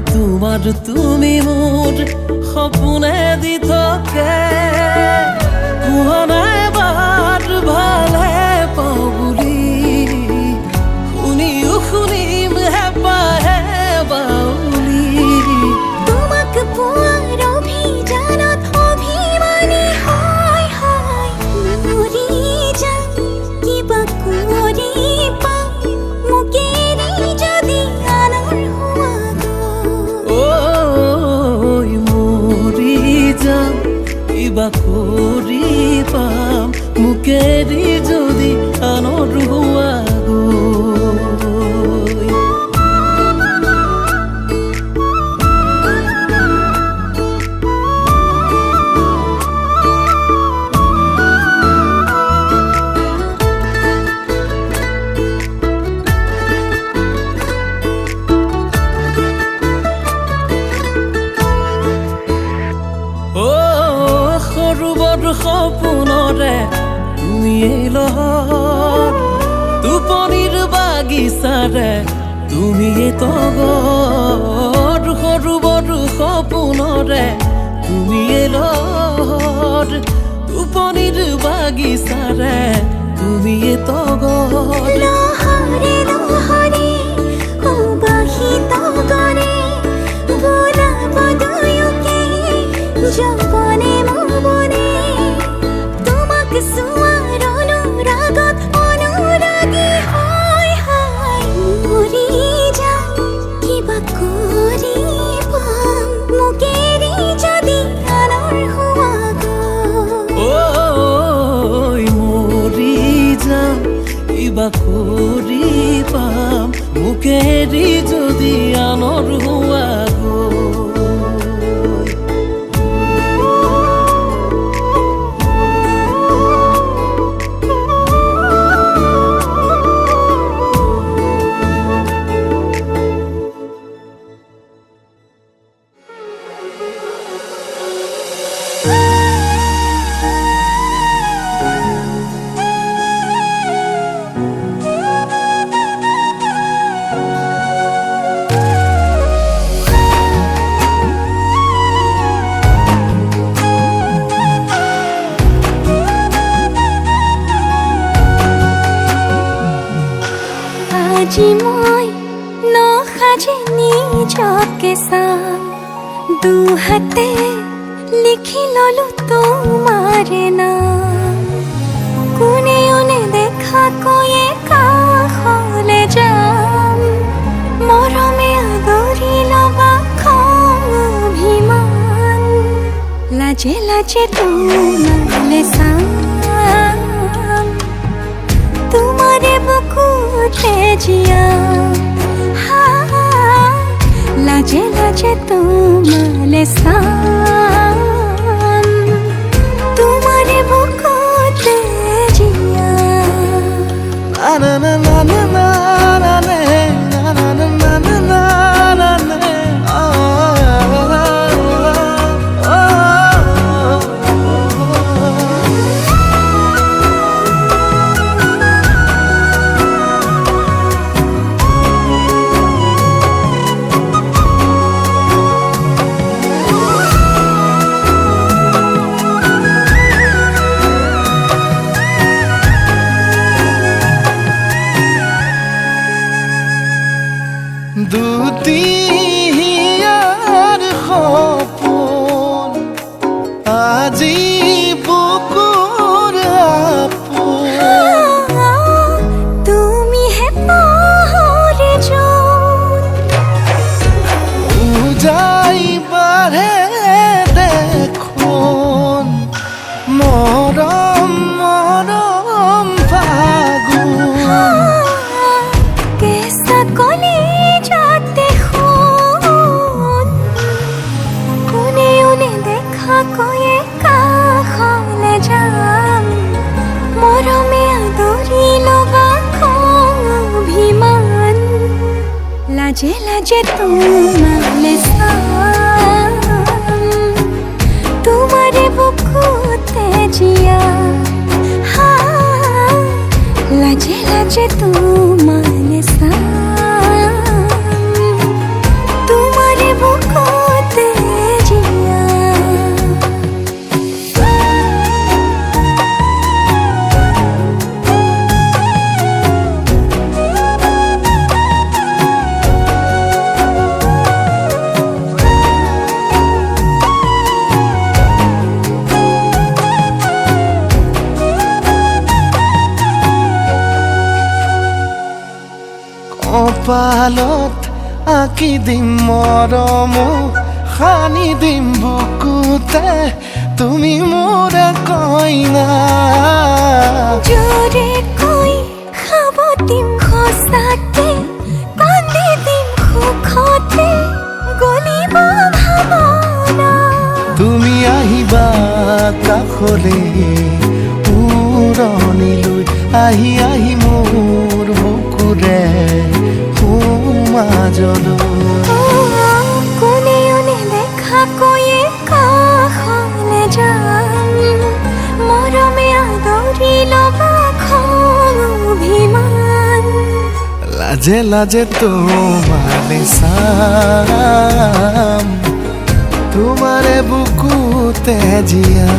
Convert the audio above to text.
তোমার তুমি মোর সপোনে দি থাকে কুহনাই বাট ভালে পাওঁ বুলি শুনিও শুনিম হেঁপাহে বাউলি তোমাক পোৱাৰ অভিযানত অভিমানী হয় হয় মৰি যাম কিবা কৰি পাম মোক এৰি যদি আনৰ ঐ মৰি যাম কিবা কৰি পাম মোক এৰি যদি আনৰ হোৱা গৈ সৰু বৰ সপোনৰে তুমিয়ে লহৰ টোপনিৰ বাগিচাৰে তুমিয়ে তগৰ সৰু বৰ সপোনৰে তুমিয়ে লহৰ টোপনিৰ বাগিচাৰে তুমিয়ে তগৰ লহৰে লহৰে উবাহিত কৰে বোলাব দুয়োকে যৌৱনে মনে তোমাক চোৱাৰ অনুৰাগত অনুৰাগী হয় হয় মৰি যাম কিবা কৰি পাম মোক এৰি যদি আনৰ হোৱা ঐ মৰি যাম কিবা কৰি পাম মোক এৰি যদি আনৰ হোৱা গৈ আজি মই নসাজে নিজকে চাম দুহাতে লিখি ললো তোমাৰে নাম কোনেও নেদেখাকৈয়ে কাষলে যাম মৰমে আদৰি লবা খং অভিমান লাজে লাজে তোমালে চাম তোমাৰে বুকুতে জিয়া লাজে লাজে তোমালে চাম তোমাৰে বুকুতে Zia na na na na na na na na na na na na na দুটিয়াৰ সপোন আজি বুকুৰ আপোন তুমিহে পাহৰি যোন উজাই বাঢ়ে দেখোন মৰম মৰম ফাগুন কেঁচা কলি যাতে শুন কোনেও নেদেখাকৈয়ে কাষলে যাম মৰমে আদৰি লবা খং অভিমান লাজে লাজে তোমালে চাম তোমাৰে বুকুতে জিয়া লাজে লাজে তোমালে চাম তোমাৰে কপালত আঁকি দিম মৰম সানি দিম বুকুতে তুমি মোৰ কইনা জোৰে কৈ খাব দিম সঁচাকে কান্দি দিম সুখতে গলিব ভাৱনা তুমি আহিবা কাষলে উৰণিলৈ আহি আহি মোৰ বুকুৰে সোমাজলৈ কোনেও নেদেখা কৈয়ে কাষলে যাম মৰমে আদৰি ল'বা খং অভিমান লাজে লাজে তোমারে চাম তোমারে বুকুতে জিয়া